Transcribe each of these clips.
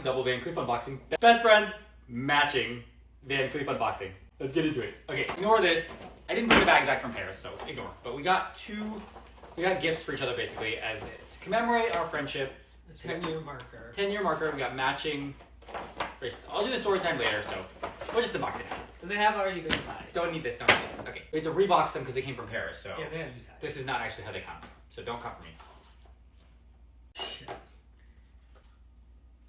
Double Van Cleef unboxing. Best friends matching Van Cleef unboxing. Let's get into it. Okay, ignore this. I didn't bring the bag back from Paris, so ignore. But we got gifts for each other basically as to commemorate our friendship. A 10-year marker. 10-year marker. We got matching bracelets. I'll do the story time later, so we'll just unbox it now. And they have already been sized. Don't need this, don't need this. Okay. We have to rebox them because they came from Paris, so Yeah, they have new sized. this is not actually how they come. So don't come for me. Shit.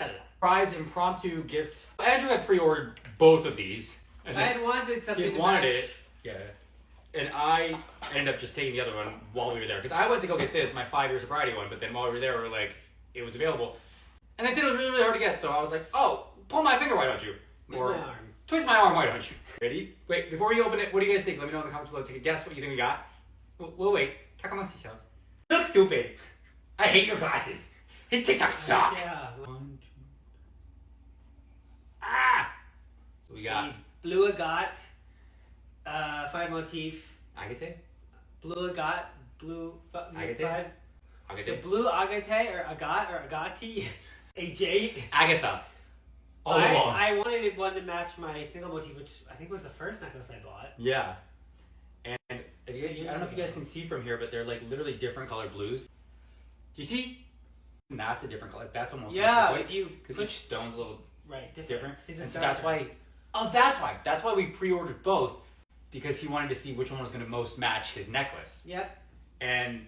Surprise impromptu gift. Andrew had pre-ordered both of these. And I had wanted something he to wanted match. it. Yeah. And I ended up just taking the other one while we were there. Because I went to go get this, my 5-year sobriety one, but then while we were there, we were like, it was available. And they said it was really, really hard to get, so I was like, oh, pull my finger, why don't you? Or my arm. Twist my arm, why don't you? Ready? Wait, before we open it, what do you guys think? Let me know in the comments below. Take a guess what you think we got. We'll wait. Talk amongst yourselves. You look stupid. I hate your glasses. His TikToks suck. Yeah. 1, 2. Ah! So we got blue agate, 5 motif. agate? Blue agate, blue Agate? 5. The Agate? blue agate or agate, a jade. Agatha. All along. I wanted one to match my single motif, which I think was the first necklace I bought. Yeah. And if you, I don't know if you guys can see from here, but they're like literally different colored blues. Do you see? And that's a different color. That's almost If you because each stone's a little right different. It's And so that's why. Oh, that's why. That's why we pre-ordered both, because he wanted to see which one was going to most match his necklace. Yep.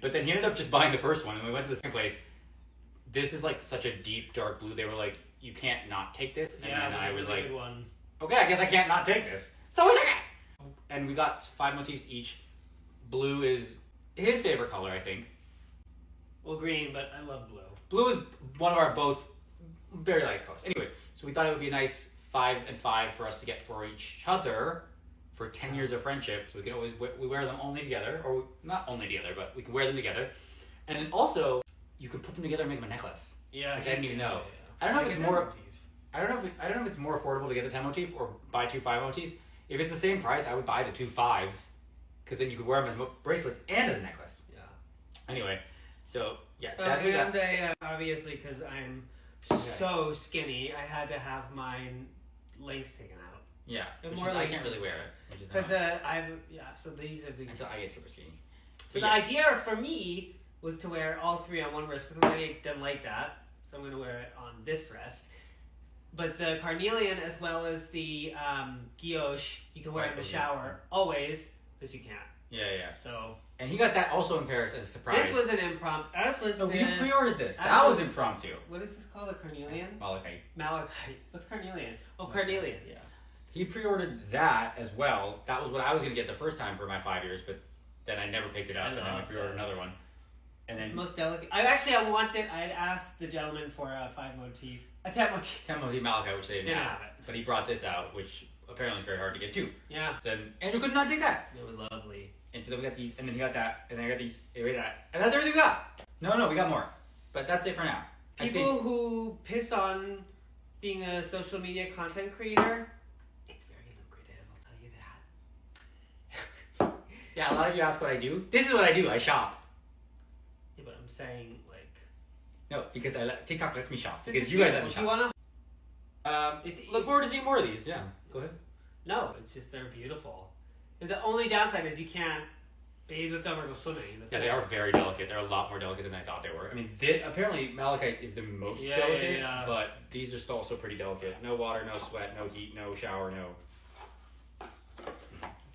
But then he ended up just buying the first one, and we went to the second place. This is like such a deep dark blue. They were like, you can't not take this. And Yeah, then I was really like, good one. okay, I guess I can't not take this. So we took it. And we got 5 motifs each. Blue is his favorite color, I think. Well, green, but I love blue. Blue is one of our both very light colors. Anyway, so we thought it would be a nice 5 and 5 for us to get for each other for 10 years of friendship. So we can always we wear them only together, or not only together, but we can wear them together. And then also, you can put them together and make them a necklace. Yeah. Which I didn't even know. Yeah. I don't know if Like it's a more. motif. I don't know if it's more affordable to get the 10 motif or buy 2 5 motifs. If it's the same price, I would buy the 2 5s, because then you could wear them as bracelets and as a necklace. Yeah. Anyway, so yeah, that's what we got. And obviously, because I'm so skinny, I had to have mine lengths taken out. Yeah, And which more is, I like- can't really wear it. Which is Because annoying. so these are the. Until I get super skinny. So But the yeah. idea for me was to wear all 3 on one wrist, but I didn't like that, so I'm going to wear it on this wrist. But the carnelian, as well as the guilloche, you can wear in the shower always, because you can't. Yeah. So And he got that also in Paris as a surprise. this was an impromptu. So you pre-ordered this. That That was was- impromptu. What is this called? A carnelian? Malachite. Malachite. What's carnelian? Oh, carnelian. Yeah. He pre-ordered that as well. That was what I was going to get the first time for my 5 years, but then I never picked it up, and then I pre-ordered another one. And It's then the most delicate. I had asked the gentleman for a 5 motif, a 10 motif. 10 motif malachite, which they didn't Didn't have. have it. But he brought this out, which apparently is very hard to get too. Yeah, Then Andrew could not take that. it was lovely. And so then we got these, and then he got that, and then I got these, and we got that. And that's everything we got. No, we got more. But that's it for now. People who piss on being a social media content creator, it's very lucrative, I'll tell you that. Yeah, a lot of you ask what I do. This is what I do. I shop. Yeah, but I'm saying, like... No, because TikTok lets me shop. this Because is you guys let beautiful. me If you shop. wanna... Look forward to seeing more of these. Yeah, go ahead. No, it's just they're beautiful. And the only downside is you can't bathe with them or go swimming. Yeah, they are very delicate. They're a lot more delicate than I thought they were. I mean, apparently malachite is the most delicate, yeah. but these are still also pretty delicate. No water, no sweat, no heat, no shower, no.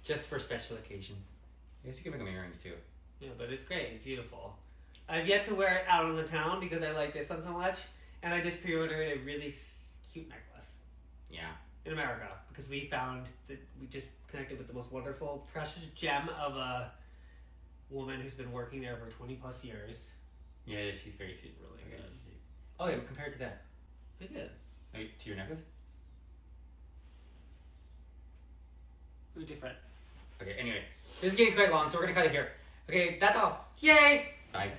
Just for special occasions. I guess you can make them earrings too. Yeah, but it's great. It's beautiful. I've yet to wear it out on the town because I like this one so much, and I just pre-ordered a really cute necklace Yeah. in America because we found that we just connected with the most wonderful, precious gem of a woman who's been working there for 20 plus years. Yeah, she's really good. Oh, yeah, compared to that. I did. To your necklace? We're different. Okay, anyway. This is getting quite long, so we're going to cut it here. Okay, that's all. Yay! Bye.